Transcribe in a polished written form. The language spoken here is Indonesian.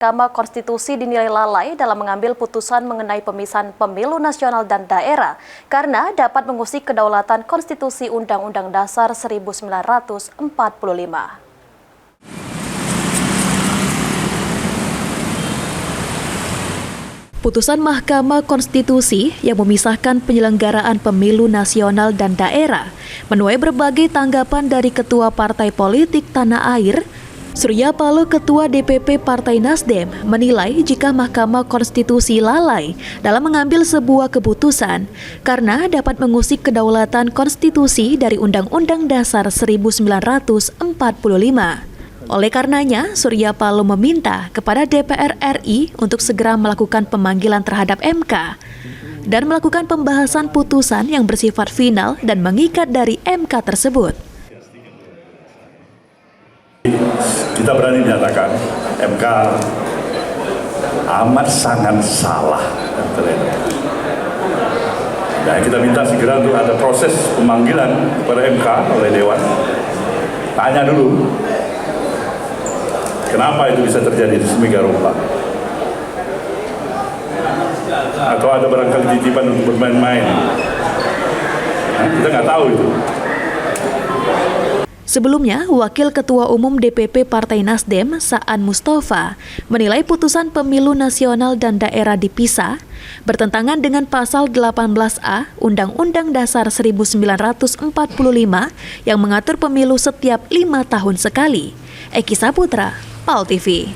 Mahkamah Konstitusi dinilai lalai dalam mengambil putusan mengenai pemisahan pemilu nasional dan daerah karena dapat mengusik kedaulatan konstitusi Undang-Undang Dasar 1945. Putusan Mahkamah Konstitusi yang memisahkan penyelenggaraan pemilu nasional dan daerah menuai berbagai tanggapan dari Ketua Partai Politik Tanah Air, Surya Paloh, Ketua DPP Partai Nasdem, menilai jika Mahkamah Konstitusi lalai dalam mengambil sebuah keputusan karena dapat mengusik kedaulatan konstitusi dari Undang-Undang Dasar 1945. Oleh karenanya, Surya Paloh meminta kepada DPR RI untuk segera melakukan pemanggilan terhadap MK dan melakukan pembahasan putusan yang bersifat final dan mengikat dari MK tersebut. Kita berani menyatakan MK amat sangat salah. Nah, kita minta segera untuk ada proses pemanggilan kepada MK oleh Dewan. Tanya dulu, kenapa itu bisa terjadi sedemikian rupa? Atau ada barangkali titipan untuk bermain-main? Nah, kita nggak tahu itu. Sebelumnya, Wakil Ketua Umum DPP Partai Nasdem, Saan Mustafa, menilai putusan pemilu nasional dan daerah dipisah bertentangan dengan pasal 18A Undang-Undang Dasar 1945 yang mengatur pemilu setiap 5 tahun sekali. Eki Saputra, PAL TV.